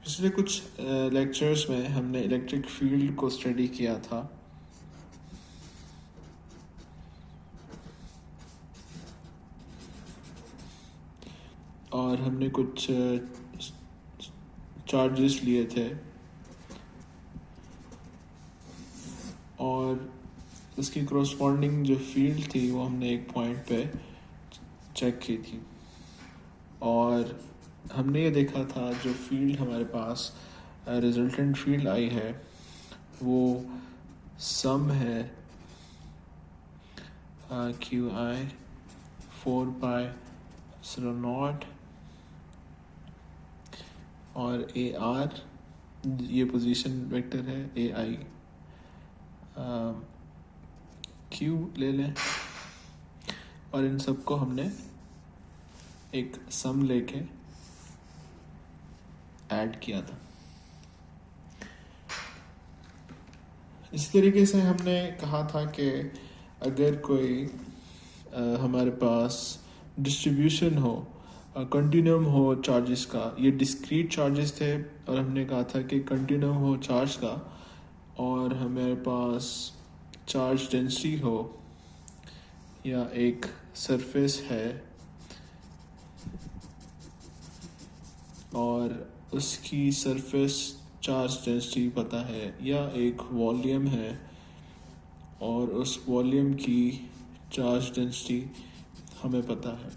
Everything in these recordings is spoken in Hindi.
पिछले कुछ लेक्चर्स में हमने इलेक्ट्रिक फील्ड को स्टडी किया था। और हमने कुछ चार्जेस लिए थे और उसकी कोरस्पॉन्डिंग जो फील्ड थी वो हमने एक पॉइंट पे चेक की थी। और हमने ये देखा था जो फील्ड हमारे पास रिजल्टेंट फील्ड आई है वो सम है क्यू आई 4πε0 और ए आर ये पोजीशन वेक्टर है, ए आई क्यू ले लें और इन सबको हमने एक सम लेके ऐड किया था। इस तरीके से हमने कहा था कि अगर कोई हमारे पास डिस्ट्रीब्यूशन हो, कंटिन्यूम हो चार्जेस का, ये डिस्क्रीट चार्जेस थे और हमने कहा था कि कंटिन्यूम हो चार्ज का और हमारे पास चार्ज डेंसिटी हो या एक सरफेस है और उसकी सरफेस चार्ज डेंसिटी पता है या एक वॉल्यूम है और उस वॉल्यूम की चार्ज डेंसिटी हमें पता है,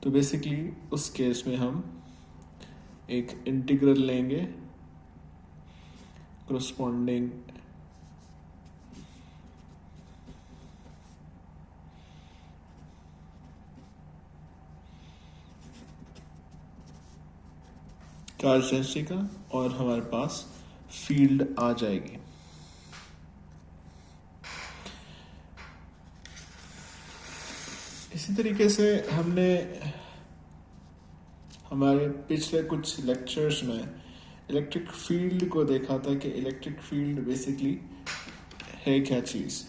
तो बेसिकली उस केस में हम एक इंटीग्रल लेंगे कोरस्पॉन्डिंग चार्ज डेंसिटी का और हमारे पास फील्ड आ जाएगी। इसी तरीके से हमने हमारे पिछले कुछ लेक्चर्स में इलेक्ट्रिक फील्ड को देखा था कि इलेक्ट्रिक फील्ड बेसिकली है क्या चीज़,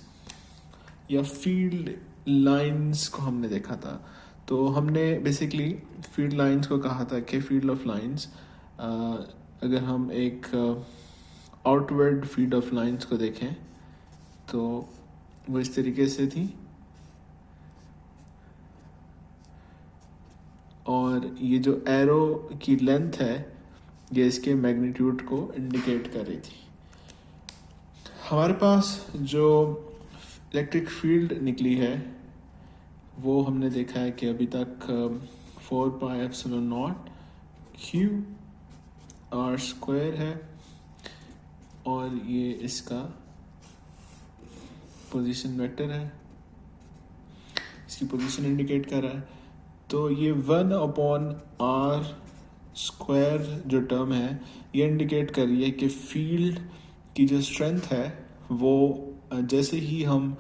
या फील्ड लाइंस को हमने देखा था। तो हमने बेसिकली फील्ड लाइंस को कहा था कि फील्ड ऑफ लाइंस, अगर हम एक आउटवर्ड फील्ड ऑफ लाइंस को देखें तो वो इस तरीके से थी और ये जो एरो की लेंथ है ये इसके मैग्नीट्यूड को इंडिकेट कर रही थी। हमारे पास जो इलेक्ट्रिक फील्ड निकली है वो हमने देखा है कि अभी तक 4πε0 क्यू आर स्क्वायर है और ये इसका पोजीशन वेक्टर है, इसकी पोजीशन इंडिकेट कर रहा है। तो ये 1/r स्क्वायर जो टर्म है ये इंडिकेट कर रही है कि फील्ड की जो स्ट्रेंथ है वो जैसे ही हम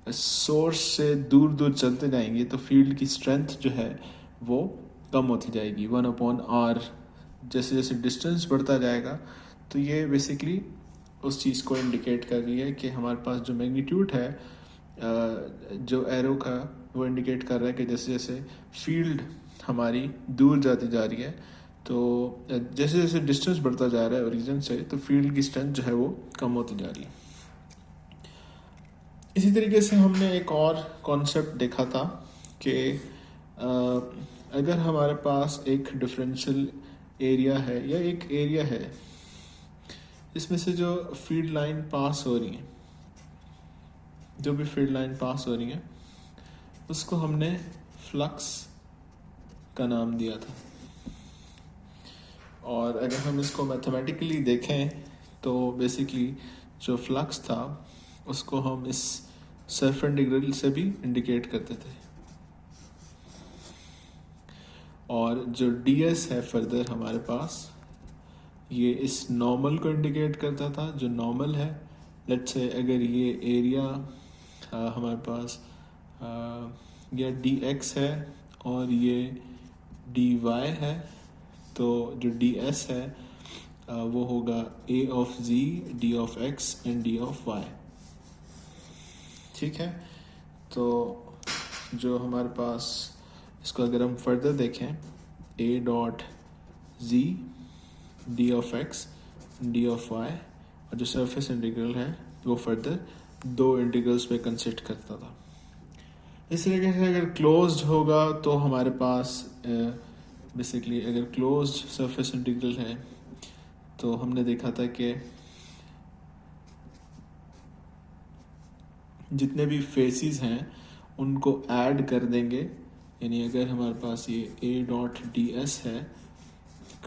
सोर्स से दूर दूर चलते जाएंगे तो फील्ड की स्ट्रेंथ जो है वो कम होती जाएगी 1/r। जैसे जैसे डिस्टेंस बढ़ता जाएगा तो ये बेसिकली उस चीज़ को इंडिकेट कर रही है कि हमारे पास जो मैग्नीट्यूड है जो एरो का वो इंडिकेट कर रहा है कि जैसे जैसे फील्ड हमारी दूर जाती जा रही है तो जैसे जैसे डिस्टेंस बढ़ता जा रहा है ओरिजिन से तो फील्ड की स्ट्रेंथ जो है वो कम होती जा रही है। इसी तरीके से हमने एक और कॉन्सेप्ट देखा था कि अगर हमारे पास एक डिफरेंशियल एरिया है या एक एरिया है इसमें से जो फील्ड लाइन पास हो रही है, जो भी फील्ड लाइन पास हो रही है उसको हमने फ्लक्स का नाम दिया था। और अगर हम इसको मैथमेटिकली देखें तो बेसिकली जो फ्लक्स था उसको हम इस सेल्फ इंटीग्रल से भी इंडिकेट करते थे और जो ds है फर्दर हमारे पास ये इस नॉर्मल को इंडिकेट करता था। जो नॉर्मल है लेट्स से अगर ये एरिया हमारे पास या dx है और ये dy है तो जो ds है वो होगा a of z, d of x and d of y। ठीक है, तो जो हमारे पास इसको अगर हम फर्दर देखें a dot z d of x d of y, और जो सरफेस इंटीग्रल है वो फर्दर दो इंटीग्रल्स पे कंसिडर करता था। इस तरीके से अगर क्लोज्ड होगा तो हमारे पास बेसिकली अगर क्लोज्ड सरफेस इंटीग्रल है तो हमने देखा था कि जितने भी फेसेस हैं उनको ऐड कर देंगे, यानी अगर हमारे पास ये a डॉट डी एस है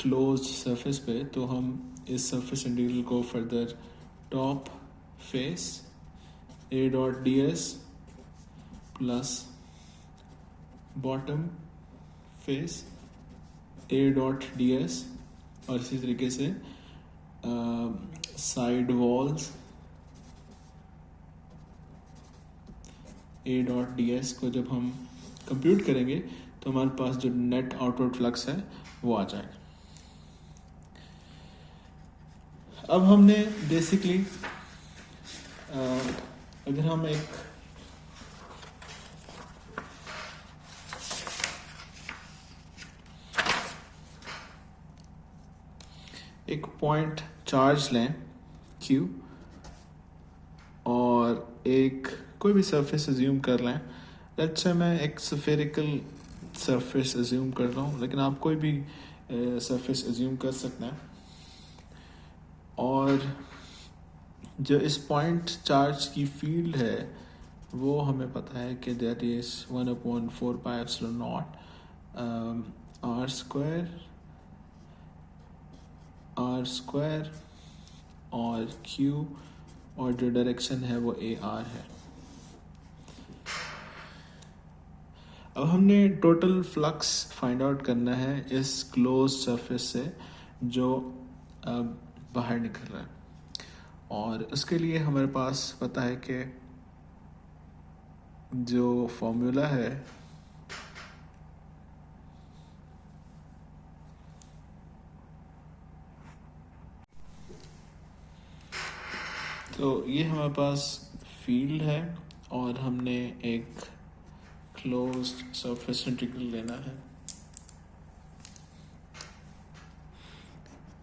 क्लोज्ड सरफेस पे, तो हम इस सरफेस इंटीग्रल को further top face a dot D S plus bottom face a dot D S, और इसी तरीके से side walls a dot D S को जब हम कंप्यूट करेंगे तो हमारे पास जो नेट आउटवर्ड फ्लक्स है वो आ जाएगा। अब हमने बेसिकली अगर हम एक पॉइंट चार्ज लें Q और एक कोई भी सरफेस अज्यूम कर लें, लेट्स से मैं एक स्फेरिकल सरफेस अज्यूम कर रहा हूँ, लेकिन आप कोई भी सरफेस अज्यूम कर सकते हैं, और जो इस पॉइंट चार्ज की फील्ड है वो हमें पता है कि दैट इज 1/4πε0 आर स्क्वायर और Q, और जो डायरेक्शन है वो AR है। अब हमने टोटल फ्लक्स फाइंड आउट करना है इस क्लोज सरफेस से जो बाहर निकल रहा है, और उसके लिए हमारे पास पता है कि जो फॉर्मूला है तो ये हमारे पास फील्ड है और हमने एक क्लोज्ड सरफेस इंटीग्रल लेना है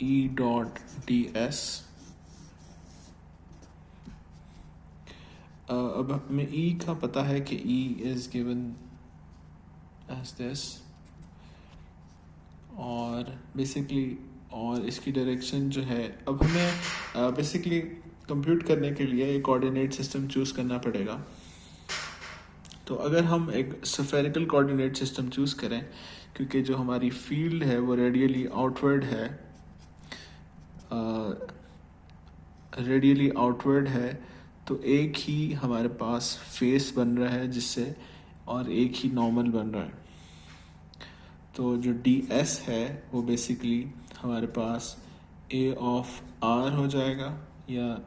E डॉट डी एस। अब हमें E का पता है कि E is given as this, और बेसिकली और इसकी डायरेक्शन जो है, अब हमें बेसिकली कंप्यूट करने के लिए एक कोऑर्डिनेट सिस्टम चूज करना पड़ेगा। तो अगर हम एक स्फेरिकल कोऑर्डिनेट सिस्टम चूज करें, क्योंकि जो हमारी फील्ड है वो रेडियली आउटवर्ड है, तो एक ही हमारे पास फेस बन रहा है जिससे, और एक ही नॉर्मल बन रहा है। तो जो डी एस है वो बेसिकली हमारे पास A ऑफ R हो जाएगा, या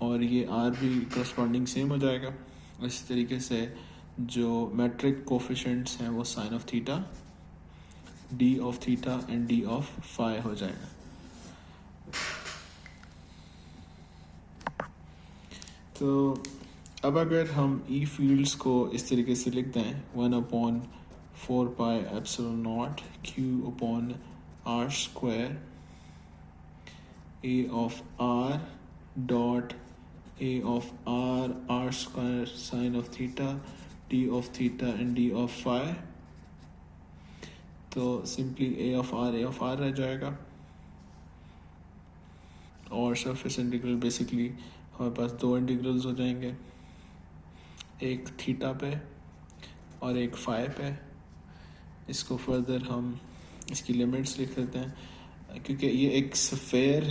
और ये R भी करस्पॉन्डिंग सेम हो जाएगा। इस तरीके से जो मेट्रिक कोफिशिएंट्स हैं वो sine of theta, D of theta and D of phi हो जाएगा। तो अब अगर हम E फील्ड्स को इस तरीके से लिख दें 1/4πε0 Q upon R square A of R dot A of R square sine of theta D of theta and D of phi, तो सिंपली A ऑफ R रह जाएगा। और सरफेस इंटीग्रल बेसिकली हमारे पास दो इंटीग्रल्स हो जाएंगे, एक थीटा पे और एक फाई पे। इसको फर्दर हम इसकी लिमिट्स लिख लेते हैं, क्योंकि ये एक स्फेयर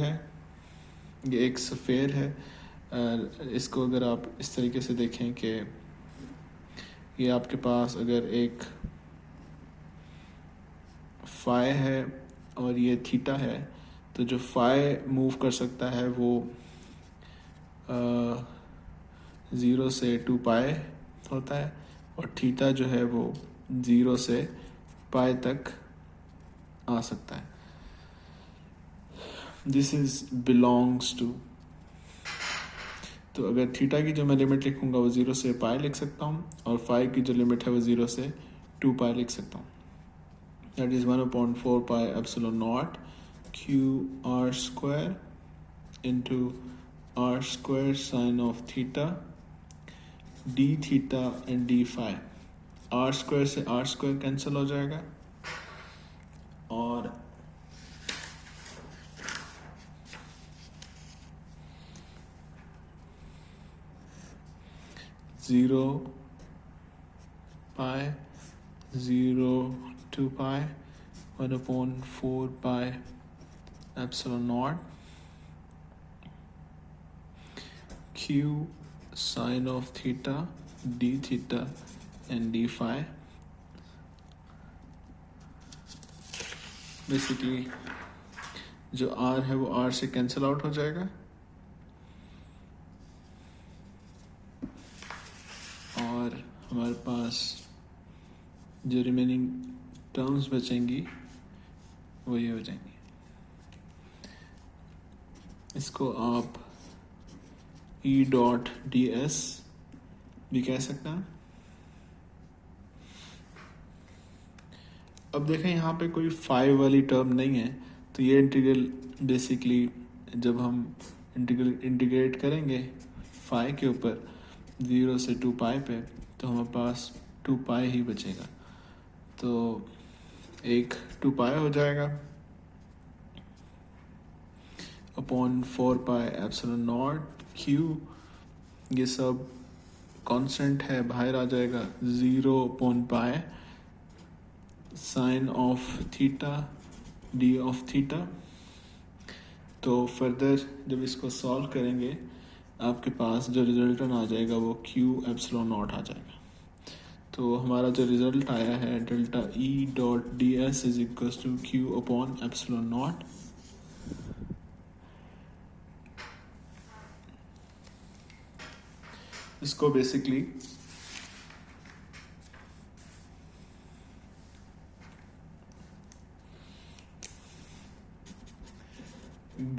है। इसको अगर आप इस तरीके से देखें कि ये आपके पास अगर एक फाई है और ये थीटा है, तो जो फाई मूव कर सकता है वो 0 से 2π होता है, और थीटा जो है वो 0 से π तक आ सकता है। दिस इज बिलोंग्स टू, तो अगर थीटा की जो मैं लिमिट लिखूंगा वो 0 से π लिख सकता हूँ, और फाई की जो लिमिट है वो 0 से 2π लिख सकता हूँ। that is 1 upon 4 pi epsilon naught q r square into r square sine of theta d theta and d phi. r square से r square कैंसिल हो जाएगा और zero pi 0 2 pi 1 upon 4 pi epsilon naught q sine of theta d theta and d phi. Basically जो r है वो r से कैंसिल आउट हो जाएगा और हमारे पास जो रिमेनिंग टर्म्स बचेंगी वो ये हो जाएंगी. इसको आप E डॉट डी एस भी कह सकते हैं. अब देखें यहाँ पे कोई फाई वाली टर्म नहीं है तो ये इंटीग्रल बेसिकली जब हम इंटीग्रेट करेंगे फाई के ऊपर 0 से 2 पाई पे तो हमारे पास 2 पाई ही बचेगा. तो एक 2 पाई हो जाएगा upon 4 pi epsilon not Q. ये सब कांस्टेंट है बाहर आ जाएगा 0 upon pi sine of theta D of theta. तो फर्दर जब इसको सॉल्व करेंगे आपके पास जो रिजल्टन आ जाएगा वो क्यू एप्सिलॉन नॉट आ जाएगा. तो हमारा जो रिजल्ट आया है delta E dot D S is equal to Q upon epsilon naught. इसको बेसिकली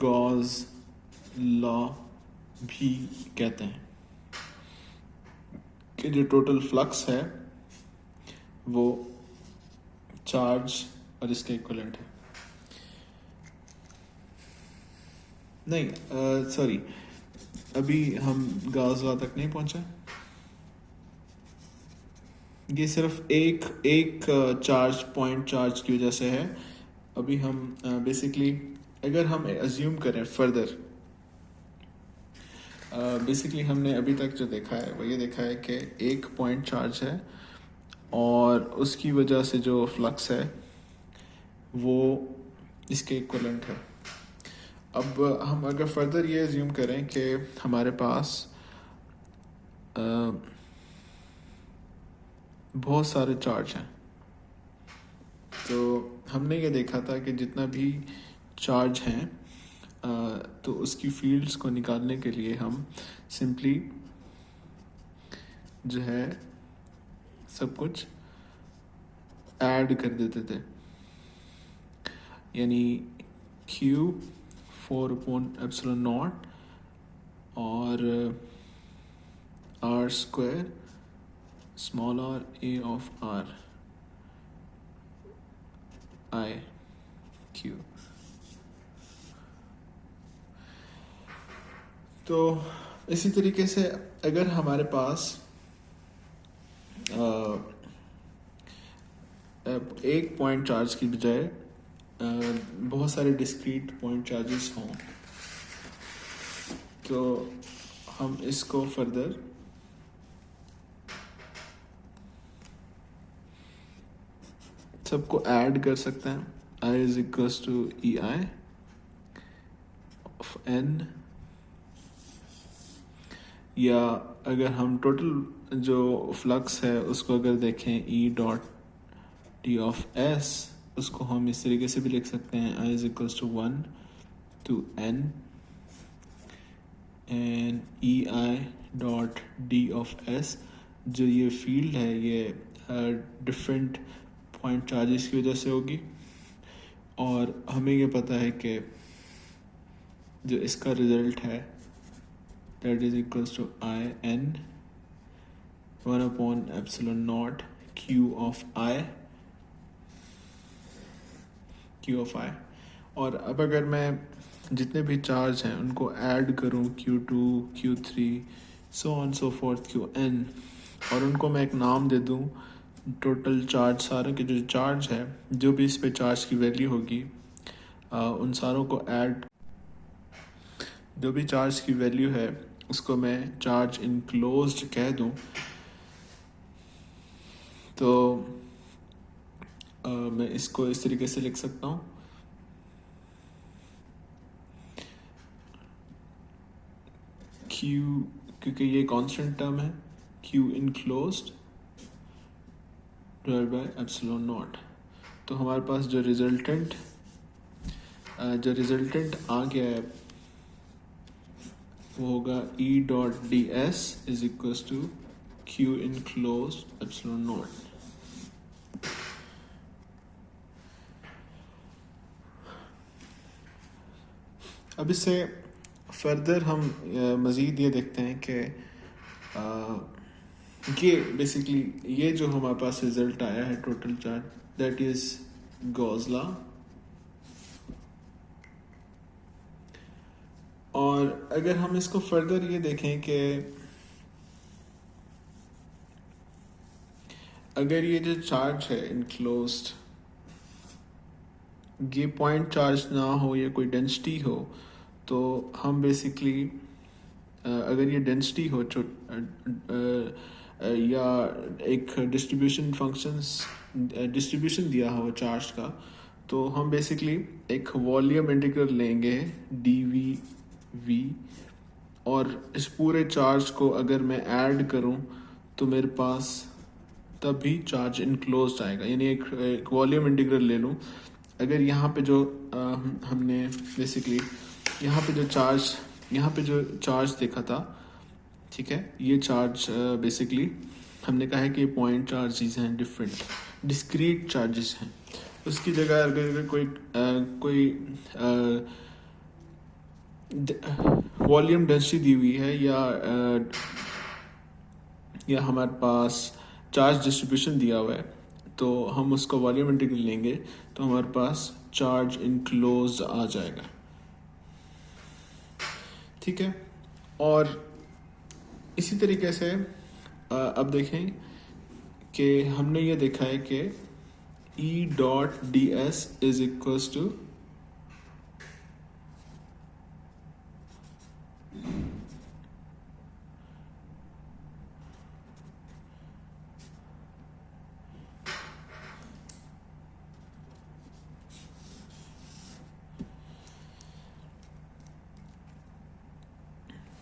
गॉस लॉ भी कहते हैं कि जो टोटल फ्लक्स है वो चार्ज और इसके इक्विवेलेंट है. नहीं सॉरी अभी हम गॉस लॉ तक नहीं पहुंचे. ये सिर्फ एक चार्ज पॉइंट चार्ज की वजह से है. अभी हम बेसिकली अगर हम अज्यूम करें फर्दर बेसिकली हमने अभी तक जो देखा है वो ये देखा है कि एक पॉइंट चार्ज है और उसकी वजह से जो फ्लक्स है वो इसके इक्विवेलेंट है. अब हम अगर फर्दर ये अज्यूम करें कि हमारे पास बहुत सारे चार्ज हैं तो हमने ये देखा था कि जितना भी चार्ज हैं तो उसकी फील्ड्स को निकालने के लिए हम सिंपली जो है सब कुछ ऐड कर देते थे. यानी Q 4 अपॉन एप्सिलॉन नॉट और R square small r a of R I Q. तो इसी तरीके से अगर हमारे पास एक पॉइंट चार्ज की बजाय बहुत सारे डिस्क्रीट पॉइंट चार्जेस हों तो हम इसको फर्दर सबको ऐड कर सकते हैं. I is equals to E I of N. या अगर हम टोटल जो फ्लक्स है उसको अगर देखें E dot T of S उसको हम इस तरीके से भी लिख सकते हैं I is equals to 1 to n and E I dot D of S. जो ये फील्ड है ये डिफरेंट पॉइंट चार्जेस की वजह से होगी और हमें ये पता है कि जो इसका रिजल्ट है that is equals to I n 1 upon epsilon naught Q of I Q of I. और अब अगर मैं जितने भी चार्ज हैं उनको ऐड करूं, Q2, Q3, so on so fourth Qn, और उनको मैं एक नाम दे दूं, टोटल चार्ज, सारे के जो चार्ज है, जो भी इस पे चार्ज की वैल्यू होगी, उन सारों को ऐड, जो भी चार्ज की वैल्यू है उसको मैं चार्ज इनक्लोज्ड कह दूं, तो मैं इसको इस तरीके से लिख सकता हूँ। Q, क्योंकि ये कांस्टेंट टर्म है, Q enclosed divide by epsilon not. तो हमारे पास जो रिजल्टेंट आ गया है वो होगा E dot D S is equal to Q enclosed epsilon naught. अब इससे फर्दर हम मज़ीद ये देखते हैं कि ये बेसिकली ये जो हमारे पास रिजल्ट आया है total charge, that is Gauss law. और अगर हम इसको फर्दर ये देखें कि अगर ये जो चार्ज है इनक्लोज्ड, ये पॉइंट चार्ज ना हो या कोई डेंसिटी हो, तो हम बेसिकली अगर ये डेंसिटी हो या एक डिस्ट्रीब्यूशन दिया हो चार्ज का, तो हम बेसिकली एक वॉल्यूम इंटीग्रल लेंगे dv और इस पूरे चार्ज को अगर मैं ऐड करूं तो मेरे पास तभी चार्ज इनक्लोज्ड आएगा। यानी एक वॉल्यूम इंटीग्रल ले लूं, अगर यहाँ पे जो हमने बेसिकली यहाँ पे जो चार्ज देखा था, ठीक है, ये चार्ज बेसिकली हमने कहा है कि पॉइंट चार्जेस हैं, डिफरेंट डिस्क्रीट चार्जेस हैं। उसकी जगह अगर कोई वॉल्यूम डेंसिटी दी हुई है या हमारे पास चार्ज डिस्ट्रीब्यूशन दिया हुआ है, तो हम उसको वॉल्यूम इंटीग्रल लेंगे तो हमारे पास चार्ज इनक्लोज्ड आ जाएगा। ठीक है, और इसी तरीके से अब देखें कि हमने ये देखा है कि E dot D S is equals to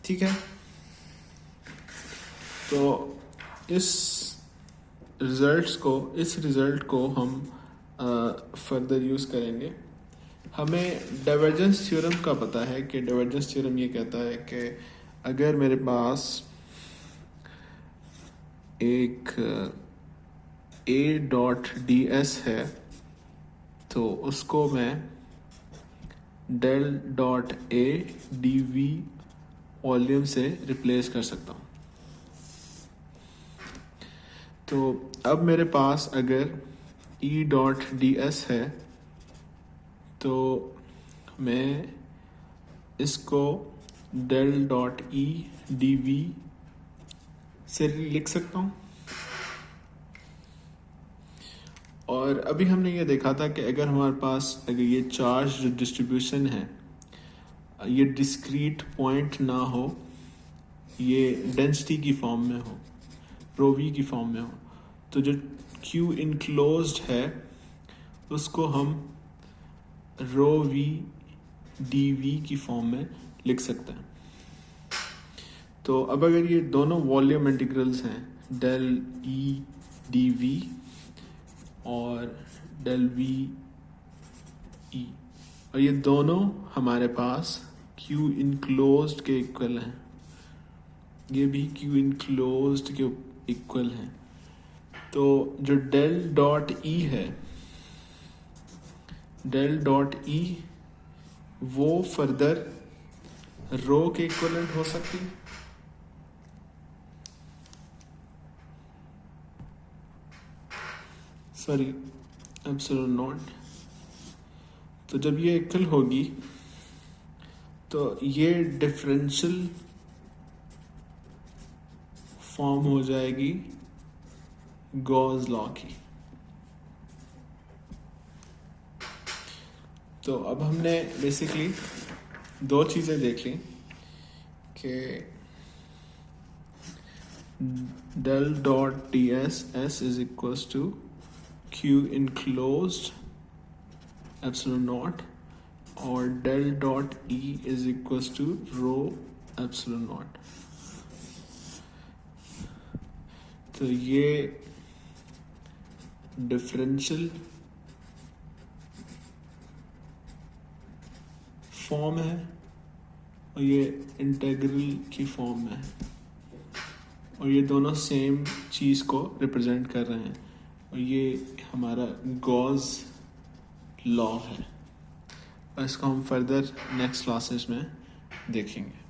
ठीक है। तो इस रिजल्ट को हम फर्दर यूज़ करेंगे। हमें डाइवर्जेंस थ्योरम का पता है कि डाइवर्जेंस थ्योरम ये कहता है कि अगर मेरे पास एक A डॉट डी एस है तो उसको मैं del dot A D V volume से रिप्लेस कर सकता हूँ। तो अब मेरे पास अगर E डॉट डी एस है तो मैं इसको del dot E D V से लिख सकता हूँ। और अभी हमने ये देखा था कि अगर हमारे पास अगर ये चार्ज जो डिस्ट्रीब्यूशन है ये डिस्क्रीट पॉइंट ना हो, ये डेंसिटी की फॉर्म में हो, रो वी की फॉर्म में हो, तो जो Q इनक्लोज्ड है उसको हम रो वी डी वी की फॉर्म में लिख सकते हैं। तो अब अगर ये दोनों वॉल्यूम इंटीग्रल्स हैं, डेल ई डी वी और डेल वी ई, और ये दोनों हमारे पास Q इनक्लोज्ड के इक्वल हैं, ये भी Q इनक्लोज्ड के इक्वल हैं। तो जो डेल डॉट ई है, डेल डॉट ई वो फर्दर रो के इक्वलेंट हो सकती है। Sorry, epsilon not. तो जब ये इक्वल होगी तो ये डिफरेंशियल फॉर्म हो जाएगी गॉस लॉ की। तो अब हमने बेसिकली दो चीज़ें देख ली कि del dot ds s is equals to q enclosed epsilon naught और del dot e is equals to rho epsilon naught। तो ये डिफरेंशियल फॉर्म है और ये इंटीग्रल की फॉर्म में है और ये दोनों सेम चीज़ को रिप्रेजेंट कर रहे हैं और ये हमारा गॉस लॉ है और इसको हम फर्दर नेक्स्ट क्लासेस में देखेंगे।